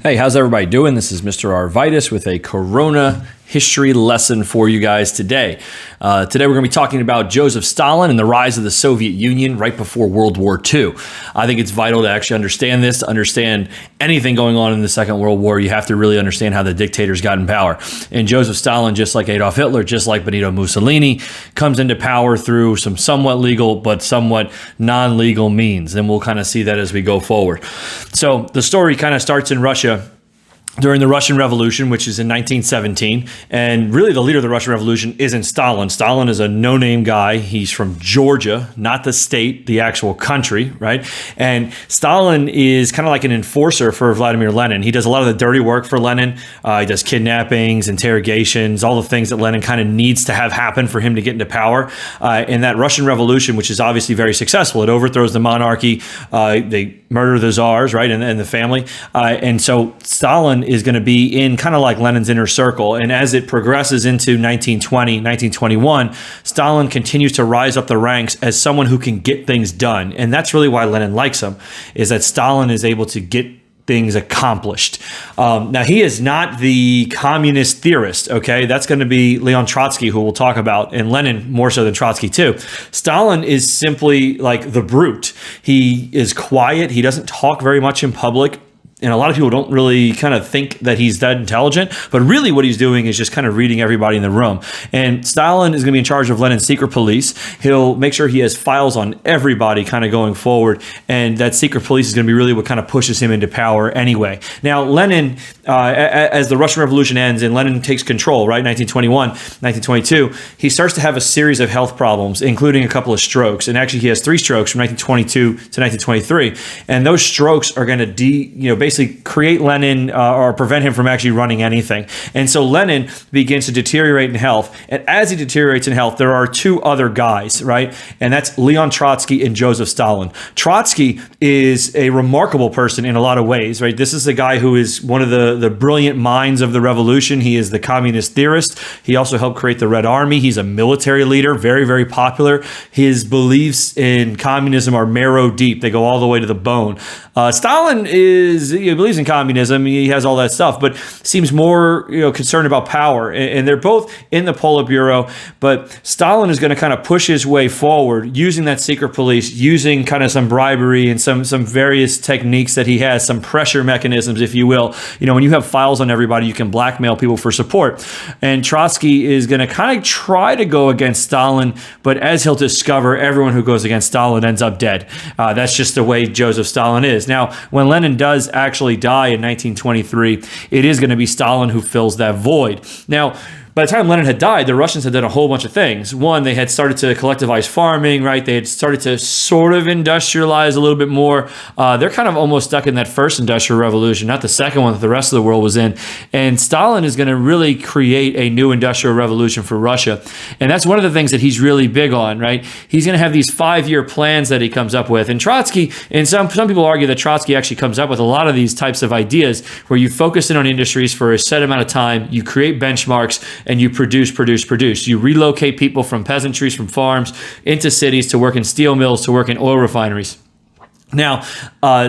Hey, how's everybody doing? This is Mr. Arvites with a Corona history lesson for you guys today. Today we're going to be talking about Joseph Stalin and the rise of the Soviet Union right before World War II. I think it's vital to actually understand this. To understand anything going on in the Second World War, you have to really understand how the dictators got in power. And Joseph Stalin, just like Adolf Hitler, just like Benito Mussolini, comes into power through some somewhat legal but somewhat non-legal means. And we'll kind of see that as we go forward. So the story kind of starts in Russia during the Russian Revolution, which is in 1917. And really the leader of the Russian Revolution isn't Stalin. Stalin is a no-name guy. He's from Georgia, not the state, the actual country, right? And Stalin is kind of like an enforcer for Vladimir Lenin. He does a lot of the dirty work for Lenin. He does kidnappings, interrogations, all the things that Lenin kind of needs to have happen for him to get into power. And that Russian Revolution, which is obviously very successful, it overthrows the monarchy. They murder the czars, right, and the family. And so Stalin is going to be in kind of like Lenin's inner circle. And as it progresses into 1920, 1921, Stalin continues to rise up the ranks as someone who can get things done. And that's really why Lenin likes him, is that Stalin is able to get things accomplished. Now, he is not the communist theorist, okay? That's going to be Leon Trotsky, who we'll talk about, and Lenin more so than Trotsky too. Stalin is simply like the brute. He is quiet. He doesn't talk very much in public. And a lot of people don't really kind of think that he's that intelligent, but really what he's doing is just kind of reading everybody in the room. And Stalin is going to be in charge of Lenin's secret police. He'll make sure he has files on everybody kind of going forward. And that secret police is going to be really what kind of pushes him into power anyway. Now, Lenin, as the Russian Revolution ends and Lenin takes control, right, 1921, 1922, he starts to have a series of health problems, including a couple of strokes. And actually, he has 3 strokes from 1922 to 1923. And those strokes are going to basically create Lenin or prevent him from actually running anything. And so Lenin begins to deteriorate in health. And as he deteriorates in health, there are 2 other guys, right? And that's Leon Trotsky and Joseph Stalin. Trotsky is a remarkable person in a lot of ways, right? This is the guy who is one of the brilliant minds of the revolution. He is the communist theorist. He also helped create the Red Army. He's a military leader, very, very popular. His beliefs in communism are marrow deep. They go all the way to the bone. Stalin he believes in communism. He has all that stuff, but seems more concerned about power. And they're both in the Politburo. But Stalin is going to kind of push his way forward using that secret police, using kind of some bribery and some various techniques that he has, some pressure mechanisms, if you will. When you have files on everybody, you can blackmail people for support. And Trotsky is going to kind of try to go against Stalin, but as he'll discover, everyone who goes against Stalin ends up dead. That's just the way Joseph Stalin is. Now, when Lenin does actually die in 1923, it is going to be Stalin who fills that void. Now, by the time Lenin had died, the Russians had done a whole bunch of things. One, they had started to collectivize farming, right? They had started to sort of industrialize a little bit more. They're kind of almost stuck in that first industrial revolution, not the second one that the rest of the world was in. And Stalin is going to really create a new industrial revolution for Russia. And that's one of the things that he's really big on, right? He's going to have these 5-year plans that he comes up with. And Trotsky, and some people argue that Trotsky actually comes up with a lot of these types of ideas where you focus in on industries for a set amount of time, you create benchmarks, and you produce. You relocate people from peasantries, from farms, into cities to work in steel mills, to work in oil refineries. Now,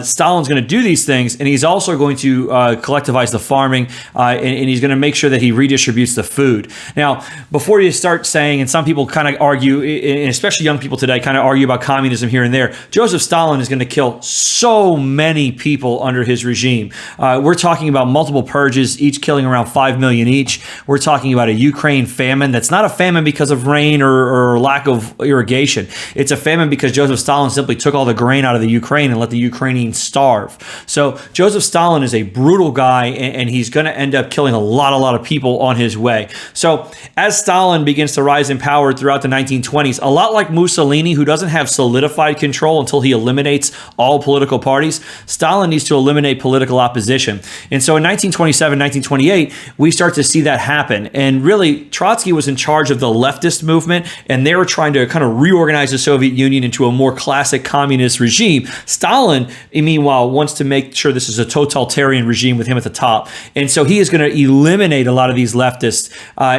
Stalin's going to do these things, and he's also going to collectivize the farming, and he's going to make sure that he redistributes the food. Now, before you start saying, and some people kind of argue, and especially young people today kind of argue about communism here and there, Joseph Stalin is going to kill so many people under his regime. We're talking about multiple purges, each killing around 5 million each. We're talking about a Ukraine famine that's not a famine because of rain or lack of irrigation. It's a famine because Joseph Stalin simply took all the grain out of the Ukraine and let the Ukrainians starve. So Joseph Stalin is a brutal guy, and he's going to end up killing a lot of people on his way. So as Stalin begins to rise in power throughout the 1920s, a lot like Mussolini, who doesn't have solidified control until he eliminates all political parties, Stalin needs to eliminate political opposition. And so in 1927, 1928, we start to see that happen. And really, Trotsky was in charge of the leftist movement, and they were trying to kind of reorganize the Soviet Union into a more classic communist regime. Stalin, meanwhile, wants to make sure this is a totalitarian regime with him at the top. And so he is going to eliminate a lot of these leftists,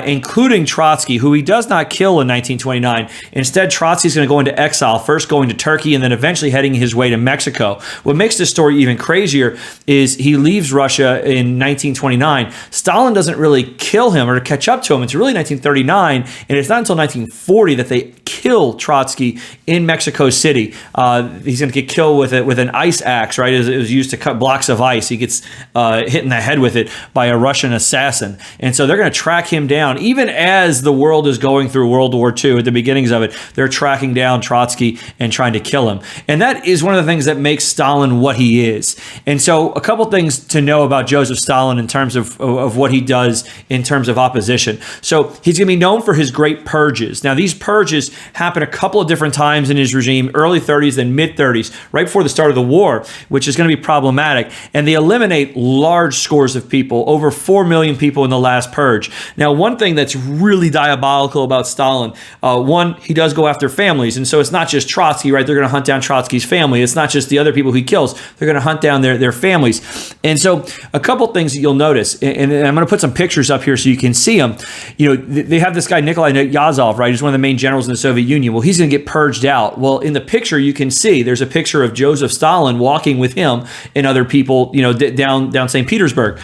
including Trotsky, who he does not kill in 1929. Instead, Trotsky is going to go into exile, first going to Turkey and then eventually heading his way to Mexico. What makes this story even crazier is he leaves Russia in 1929. Stalin doesn't really kill him or catch up to him. It's really 1939, and it's not until 1940 that they kill Trotsky in Mexico City. He's going to get killed with an ice axe, right? It was used to cut blocks of ice. He gets hit in the head with it by a Russian assassin. And so they're going to track him down. Even as the world is going through World War II, at the beginnings of it, they're tracking down Trotsky and trying to kill him. And that is one of the things that makes Stalin what he is. And so a couple things to know about Joseph Stalin in terms of what he does in terms of opposition. So he's going to be known for his great purges. Now, these purges happen a couple of different times in his regime, early 30s and mid 30s, right before the start of the war, which is going to be problematic. And they eliminate large scores of people, over 4 million people in the last purge. Now, one thing that's really diabolical about Stalin, one, he does go after families. And so it's not just Trotsky, right? They're going to hunt down Trotsky's family. It's not just the other people he kills. They're going to hunt down their families. And so a couple things that you'll notice, and I'm going to put some pictures up here so you can see them. You know, they have this guy, Nikolai Yazov, right? He's one of the main generals in the Soviet Union. Well, he's going to get purged out. Well, in the picture, you can see there's a picture of Joseph Stalin walking with him and other people, you know, down St. Petersburg.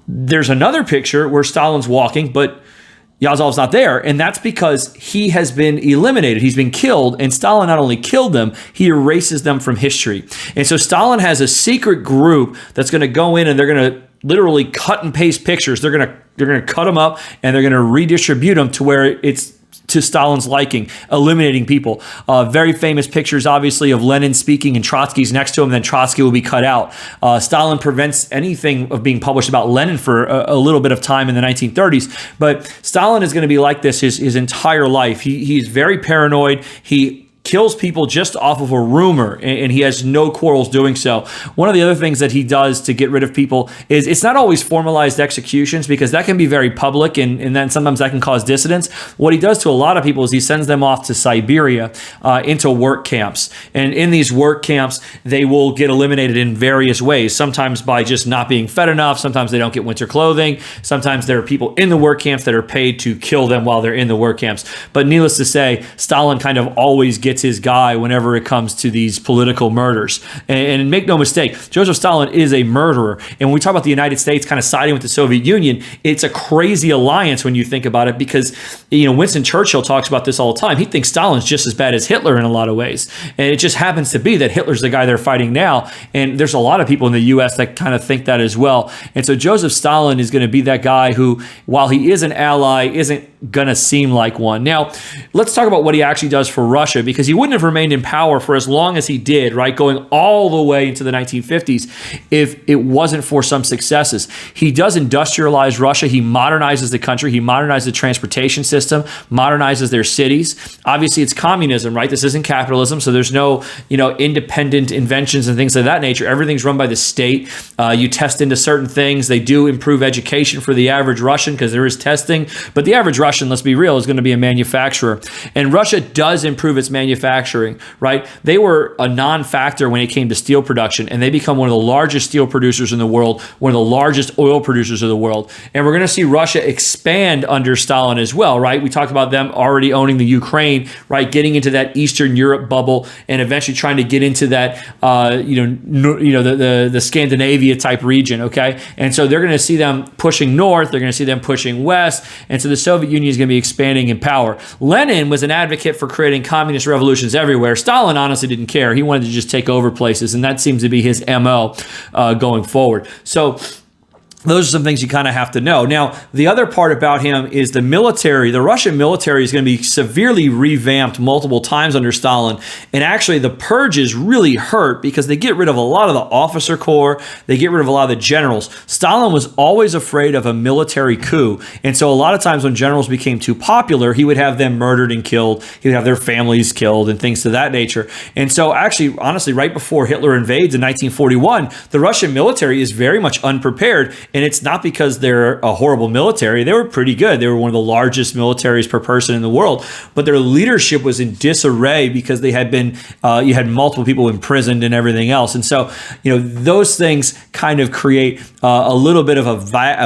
There's another picture where Stalin's walking, but Yazov's not there, and that's because he has been eliminated. He's been killed, and Stalin not only killed them, he erases them from history. And so Stalin has a secret group that's going to go in and they're going to literally cut and paste pictures. They're going to cut them up and they're going to redistribute them to where it's to Stalin's liking, eliminating people. Very famous pictures, obviously, of Lenin speaking and Trotsky's next to him, then Trotsky will be cut out. Stalin prevents anything of being published about Lenin for a little bit of time in the 1930s, but Stalin is going to be like this his entire life. He's very paranoid. He kills people just off of a rumor, and he has no quarrels doing so. One of the other things that he does to get rid of people is it's not always formalized executions, because that can be very public, and then sometimes that can cause dissidence. What he does to a lot of people is he sends them off to Siberia into work camps. And in these work camps, they will get eliminated in various ways, sometimes by just not being fed enough. Sometimes they don't get winter clothing. Sometimes there are people in the work camps that are paid to kill them while they're in the work camps. But needless to say, Stalin kind of always gets his guy whenever it comes to these political murders. And make no mistake, Joseph Stalin is a murderer. And when we talk about the United States kind of siding with the Soviet Union, it's a crazy alliance when you think about it, because, you know, Winston Churchill talks about this all the time. He thinks Stalin's just as bad as Hitler in a lot of ways. And it just happens to be that Hitler's the guy they're fighting now. And there's a lot of people in the U.S. that kind of think that as well. And so Joseph Stalin is going to be that guy who, while he is an ally, isn't going to seem like one. Now, let's talk about what he actually does for Russia, because he wouldn't have remained in power for as long as he did, right, going all the way into the 1950s, if it wasn't for some successes. He does industrialize Russia. He modernizes the country. He modernizes the transportation system, modernizes their cities. Obviously, it's communism, right? This isn't capitalism, so there's no, you know, independent inventions and things of that nature. Everything's run by the state. You test into certain things. They do improve education for the average Russian, because there is testing, but the average Russian, let's be real, is going to be a manufacturer. And Russia does improve its manufacturing, right? They were a non-factor when it came to steel production, and they become one of the largest steel producers in the world, one of the largest oil producers of the world. And we're going to see Russia expand under Stalin as well, right? We talked about them already owning the Ukraine, right? Getting into that Eastern Europe bubble, and eventually trying to get into that, the Scandinavia type region, okay? And so they're going to see them pushing north. They're going to see them pushing west. And so the Soviet Union is going to be expanding in power. Lenin was an advocate for creating communist revolutions everywhere. Stalin honestly didn't care. He wanted to just take over places, and that seems to be his MO going forward. So those are some things you kind of have to know. Now, the other part about him is the military. The Russian military is going to be severely revamped multiple times under Stalin. And actually, the purges really hurt, because they get rid of a lot of the officer corps. They get rid of a lot of the generals. Stalin was always afraid of a military coup. And so a lot of times when generals became too popular, he would have them murdered and killed. He would have their families killed and things to that nature. And so actually, honestly, right before Hitler invades in 1941, the Russian military is very much unprepared. And it's not because they're a horrible military. They were pretty good. They were one of the largest militaries per person in the world, but their leadership was in disarray because they had been, you had multiple people imprisoned and everything else. And so, those things kind of create a little bit of a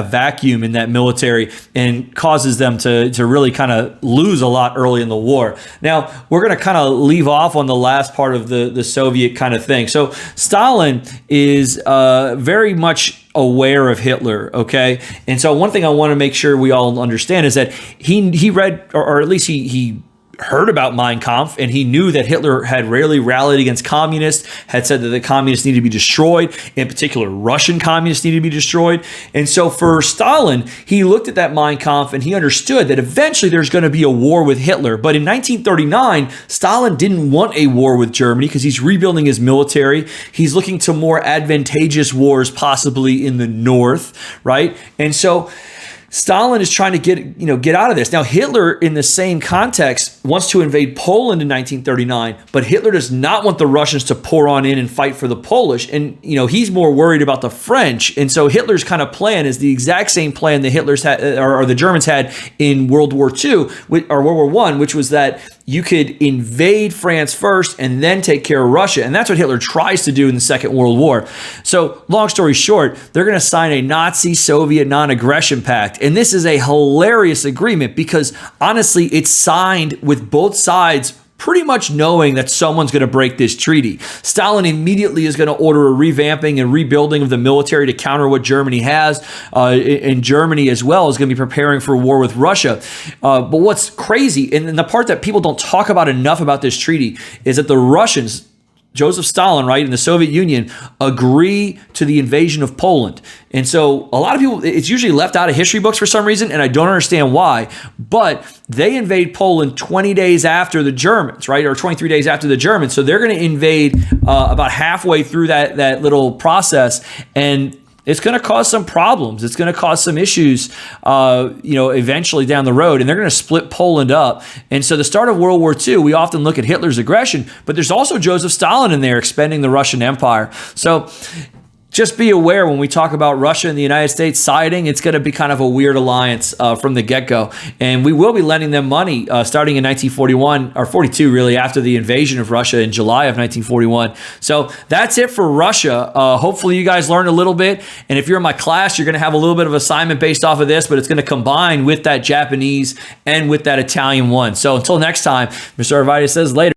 vacuum in that military and causes them to really kind of lose a lot early in the war. Now, we're going to kind of leave off on the last part of the Soviet kind of thing. So Stalin is very much aware of Hitler, okay? And so one thing I want to make sure we all understand is that he read, or at least he heard about Mein Kampf, and he knew that Hitler had rarely rallied against communists, had said that the communists needed to be destroyed, in particular Russian communists needed to be destroyed. And so for Stalin, he looked at that Mein Kampf and he understood that eventually there's going to be a war with Hitler. But in 1939, Stalin didn't want a war with Germany because he's rebuilding his military. He's looking to more advantageous wars, possibly in the north, right? And so Stalin is trying to get out of this. Now, Hitler, in the same context, wants to invade Poland in 1939, but Hitler does not want the Russians to pour on in and fight for the Polish. And, he's more worried about the French. And so Hitler's kind of plan is the exact same plan that Hitler's had, or the Germans had in World War II, or World War I, which was that you could invade France first and then take care of Russia. And that's what Hitler tries to do in the Second World War. So long story short, they're going to sign a Nazi-Soviet non-aggression pact. And this is a hilarious agreement because honestly, it's signed with both sides pretty much knowing that someone's going to break this treaty. Stalin immediately is going to order a revamping and rebuilding of the military to counter what Germany has. And Germany as well is going to be preparing for a war with Russia. But what's crazy, and the part that people don't talk about enough about this treaty, is that the Russians, Joseph Stalin, right, and the Soviet Union agree to the invasion of Poland. And so a lot of people, it's usually left out of history books for some reason, and I don't understand why, but they invade Poland 20 days after the Germans, right, or 23 days after the Germans. So they're going to invade about halfway through that little process, and it's going to cause some problems. It's going to cause some issues, eventually down the road, and they're going to split Poland up. And so the start of World War II, we often look at Hitler's aggression, but there's also Joseph Stalin in there expanding the Russian Empire. So just be aware when we talk about Russia and the United States siding, it's going to be kind of a weird alliance from the get-go. And we will be lending them money starting in 1941, or 42 really, after the invasion of Russia in July of 1941. So that's it for Russia. Hopefully you guys learned a little bit. And if you're in my class, you're going to have a little bit of assignment based off of this, but it's going to combine with that Japanese and with that Italian one. So until next time, Mr. Arvites says later.